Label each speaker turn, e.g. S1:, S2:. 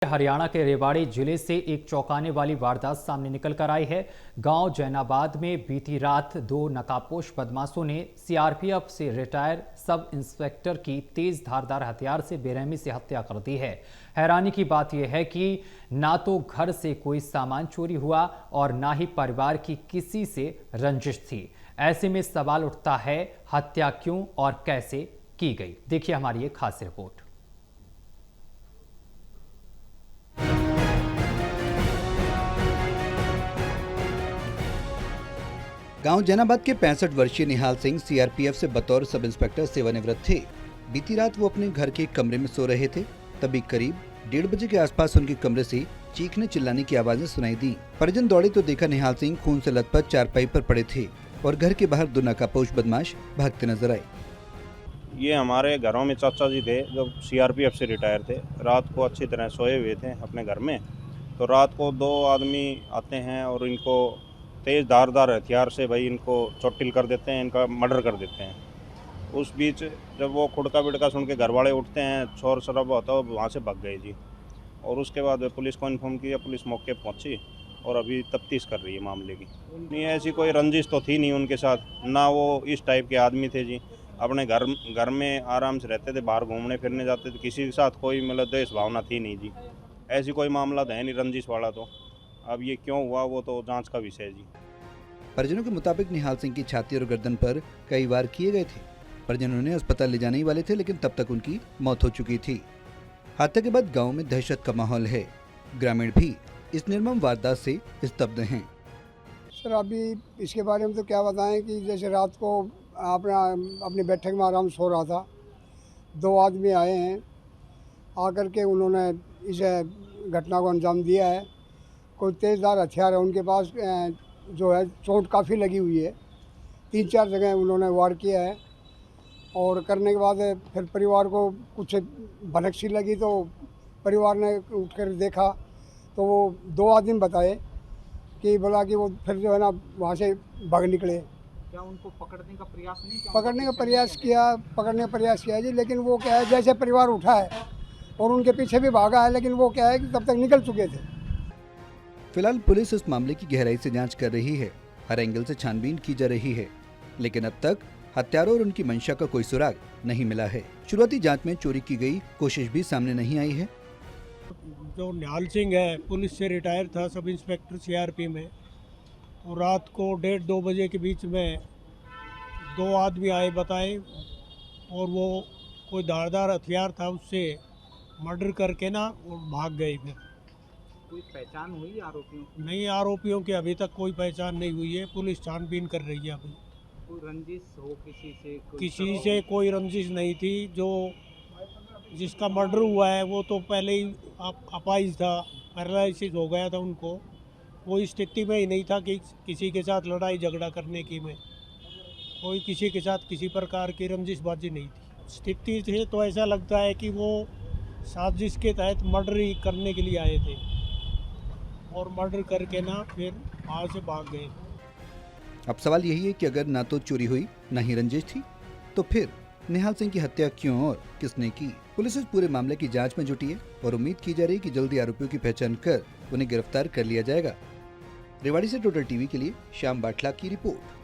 S1: हरियाणा के रेवाड़ी जिले से एक चौंकाने वाली वारदात सामने निकल कर आई है। गांव जैनाबाद में बीती रात दो नकाबपोश बदमाशों ने सीआरपीएफ से रिटायर सब इंस्पेक्टर की तेज धारदार हथियार से बेरहमी से हत्या कर दी है। हैरानी की बात यह है कि ना तो घर से कोई सामान चोरी हुआ और ना ही परिवार की किसी से रंजिश थी। ऐसे में सवाल उठता है, हत्या क्यों और कैसे की गई? देखिए हमारी एक खास रिपोर्ट।
S2: गांव जैनाबाद के 65 वर्षीय निहाल सिंह सीआरपीएफ से बतौर सब इंस्पेक्टर सेवानिवृत्त थे। बीती रात वो अपने घर के कमरे में सो रहे थे, तभी करीब 1:30 बजे के आसपास उनके कमरे से चीखने चिल्लाने की आवाजें सुनाई दी। परिजन दौड़े तो देखा निहाल सिंह खून से लथपथ चारपाई पर पड़े थे और घर के बाहर दो नकाबपोश बदमाश भागते नजर आए।
S3: ये हमारे घरों में चाचा जी थे जो सीआरपीएफ से रिटायर थे। रात को अच्छी तरह सोए हुए थे अपने घर में, तो रात को दो आदमी आते हैं और इनको तेज़ धारदार हथियार से इनको चोटिल कर देते हैं, इनका मर्डर कर देते हैं। उस बीच जब वो खुड़का बिड़का सुन के घर वाले उठते हैं, शोर शराबा होता है, वहाँ से भाग गए जी। और उसके बाद पुलिस को इन्फॉर्म किया, पुलिस मौके पर पहुँची और अभी तफ्तीश कर रही है मामले की। नहीं, ऐसी कोई रंजिश तो थी नहीं उनके साथ, ना वो इस टाइप के आदमी थे जी। अपने घर में आराम से रहते थे, बाहर घूमने फिरने जाते थे, किसी के साथ कोई द्वेष भावना थी नहीं जी। ऐसी कोई मामला तो है नहीं रंजिश वाला। तो अब ये क्यों हुआ वो तो जांच का विषय है जी।
S2: परिजनों के मुताबिक निहाल सिंह की छाती और गर्दन पर कई वार किए गए थे। परिजन उन्हें अस्पताल ले जाने ही वाले थे, लेकिन तब तक उनकी मौत हो चुकी थी। हत्या के बाद गांव में दहशत का माहौल है। ग्रामीण भी इस निर्मम वारदात से स्तब्ध हैं।
S4: सर अभी इसके बारे में तो क्या बताएं कि जैसे रात को अपनी बैठक में आराम सो रहा था, दो आदमी आए हैं, आकर के उन्होंने इस घटना को अंजाम दिया है। कोई तेज़धार हथियार है उनके पास, जो है चोट काफ़ी लगी हुई है, 3-4 जगह उन्होंने वार किया है। और करने के बाद फिर परिवार को कुछ भनक सी लगी, तो परिवार ने उठकर देखा तो वो दो आदमी बताए कि बोला कि वो फिर जो है ना वहाँ से भाग निकले।
S5: क्या उनको पकड़ने का प्रयास नहीं किया?
S4: पकड़ने का प्रयास किया जी, लेकिन वो क्या है, जैसे परिवार उठा है और उनके पीछे भी भागा है, लेकिन वो क्या है कि तब तक निकल चुके थे।
S2: फिलहाल पुलिस इस मामले की गहराई से जांच कर रही है, हर एंगल से छानबीन की जा रही है, लेकिन अब तक हत्यारों और उनकी मंशा का कोई सुराग नहीं मिला है। शुरुआती जांच में चोरी की गई कोशिश भी सामने नहीं आई है।
S6: जो निहाल सिंह है, पुलिस से रिटायर था, सब इंस्पेक्टर सीआरपी में, और रात को 1:30-2 बजे के बीच में दो आदमी आए बताए, और वो कोई धारदार हथियार था उससे मर्डर करके ना और भाग गए। फिर
S5: कोई पहचान हुई आरोपियों की?
S6: नहीं, आरोपियों की अभी तक कोई पहचान नहीं हुई है, पुलिस छानबीन कर रही है। अभी
S5: कोई रंजिश हो
S6: किसी से कोई रंजिश नहीं थी। जो जिसका मर्डर हुआ है वो तो पहले ही अपाहिज था, पैरालिसिस हो गया था उनको, वो स्थिति में ही नहीं था कि किसी के साथ लड़ाई झगड़ा करने की में, कोई किसी के साथ किसी प्रकार की रंजिशबाजी नहीं थी। स्थिति से तो ऐसा लगता है कि वो साजिश के तहत मर्डर ही करने के लिए आए थे और मर्डर करके ना फिर वहाँ से भाग गए।
S2: अब सवाल यही है कि अगर ना तो चोरी हुई ना ही रंजिश थी, तो फिर निहाल सिंह की हत्या क्यों और किसने की? पुलिस इस पूरे मामले की जांच में जुटी है और उम्मीद की जा रही है कि जल्दी आरोपियों की पहचान कर उन्हें गिरफ्तार कर लिया जाएगा। रेवाड़ी से टोटल टीवी के लिए श्याम बाटला की रिपोर्ट।